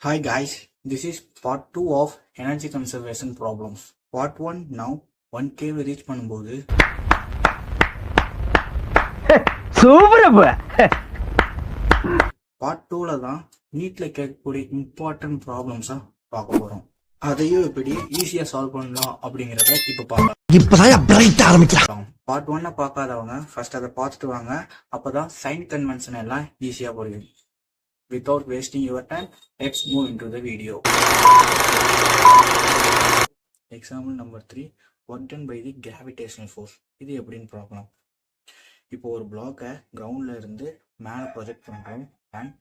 Hi guys, this is part 2 of energy conservation problems. Part 1 now 1k reach பண்ணும்போது super. Part 2ல தான் நீட்ல கேட்கக்கூடிய important ப்ராப்ளம்ஸா பார்க்க போறோம். அதையும் எப்படி ஈஸியா சால்வ் பண்ணலாம் அப்படிங்கறத இப்ப பார்க்கலாம். இப்பதான் பிரைட் ஆரம்பிக்கலாம். பார்ட் 1 பார்க்காதவங்க ஃபர்ஸ்ட் அதை பார்த்துட்டு வாங்க. அப்பதான் சைன் கன்வென்ஷன் எல்லாம் ஈஸியா புரியும். Without wasting your time, let's move into the video. Example number 3, work done by the gravitational force. இது எப்படின்னு பார்க்கலாம். இப்போ ஒரு பிளாக்கை கிரவுண்ட்ல இருந்து மேலே ப்ரொஜெக்ட் பண்ணுறோம் அண்ட்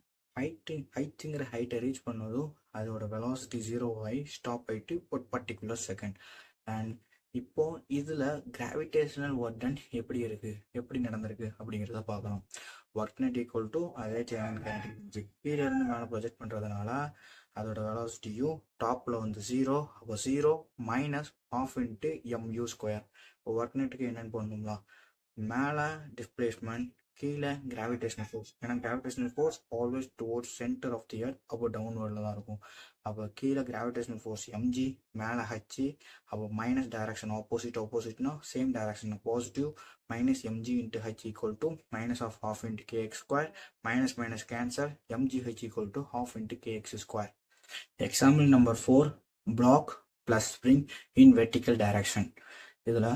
ஹைட்டுங்கிற ஹைட்டை ரீச் பண்ணதும் அதோட வெலாசிட்டி 0 ஆகி ஸ்டாப் ஆகிட்டு ஒரு பர்டிகுலர் செகண்ட். அண்ட் இப்போ இதில் கிராவிடேஷனல் ஒர்க் டன் எப்படி நடந்திருக்கு அப்படிங்கிறத பார்க்கலாம். ஒர்க் நெட் ஈக்குவல் டு அதே கீழே இருந்து மேலே ப்ரொஜெக்ட் பண்ணுறதுனால அதோட வெலாசிட்டியும் டாப்பில் வந்து 0, அப்போ 0 மைனஸ் ½ இன்ட்டு mu ஸ்கொயர். இப்போ ஒர்க் நெட்டுக்கு என்னென்னு பண்ணணுங்களா, மேலே டிஸ்பிளேஸ்மெண்ட், கீழே கிராவிடேஷனல் ஃபோர்ஸ். ஏன்னா gravitational force always towards centre of the earth, அப்போ டவுன்வர்டில் தான் இருக்கும். அப்போ கீழே கிராவிடேஷனல் ஃபோர்ஸ் mg, மேலே h, அப்போ மைனஸ் டைரக்ஷன் ஆப்போசிட்னா same direction positive, minus mg into h equal to minus of ½ into kx square, minus cancel, mgh equal to ½ into kx square. Example number 4, black plus spring in vertical direction. இதில்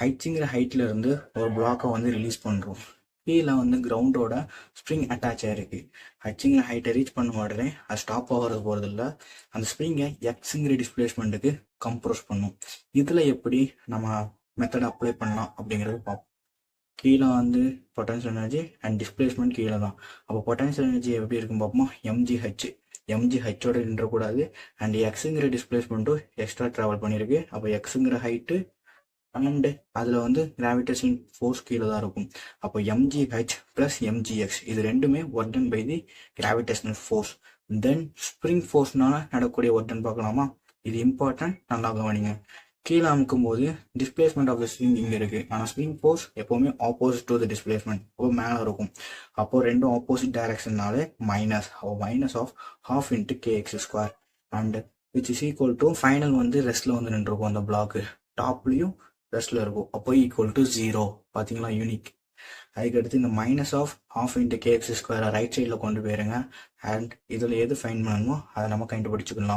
ஹைட்ஸுங்கிற ஹைட்ல இருந்து ஒரு பிளாக்கை வந்து release பண்ணுறோம். கீழே வந்து கிரவுண்டோட spring attach ஆகிருக்கு. ஹைட்ஸுங்கிற ஹைட்டை ரீச் பண்ண உடனே அது ஸ்டாப் ஆகிறது போகிறது இல்லை, அந்த ஸ்ப்ரிங்கை எக்ஸுங்கிற டிஸ்பிளேஸ்மெண்ட்டுக்கு கம்ப்ரோஸ் பண்ணும். இதில் எப்படி நம்ம மெத்தட் அப்ளை பண்ணலாம் அப்படிங்கிறது பார்ப்போம். கீழே வந்து பொட்டன்ஷியல் எனர்ஜி அண்ட் டிஸ்பிளேஸ்மெண்ட் கீழே தான். அப்போ பொட்டன்ஷியல் எனர்ஜி எப்படி இருக்குன்னு பார்ப்போம். mgh நின்றக்கூடாது அண்ட் எக்ஸுங்கிற டிஸ்பிளேஸ்மெண்ட்டும் எக்ஸ்ட்ரா ட்ராவல் பண்ணியிருக்கு. அப்போ எக்ஸுங்கிற ஹைட்டு அண்ட் அதில் வந்து கிராவிடேஷன் ஃபோர்ஸ் கீழே தான் இருக்கும். அப்போ mgh ப்ளஸ் mgx இது ரெண்டுமே work done by the gravitational force. Then spring ஃபோர்ஸ்னால நடக்கக்கூடிய ஒர்க் டன் பார்க்கலாமா. இது இம்பார்ட்டன்ட், நல்லா கவனிங்க. கீழே அமுக்கும் போது டிஸ்பிளேஸ்மெண்ட் ஆஃப் த ஸ்ப்ரிங் இங்கே இருக்குது, ஆனால் ஸ்ப்ரிங் ஃபோர்ஸ் எப்போவுமே ஆப்போசிட் டு த டிஸ்பிளேஸ்மெண்ட், அப்போ மேலே இருக்கும். அப்போது ரெண்டும் ஆப்போசிட் டைரக்ஷன்னாலே மைனஸ், அப்போ minus of ½ into kx square and which is equal to final வந்து ரெஸ்ட்டில் வந்து நின்றுருக்கும். அந்த பிளாக்கு டாப்லையும் ரெஸ்ட்டில் இருக்கும், அப்போ ஈக்குவல் டு 0. பார்த்தீங்களா, யூனிக். அதுக்கடுத்து இந்த மைனஸ் ஆஃப் ½ இன்ட்டு kx ஸ்கொயரை ரைட் சைடில் கொண்டு போயிருங்க அண்ட் இதில் எது ஃபைன் பண்ணணுமோ அதை நம்ம கண்டுபிடிச்சிக்கலாம்.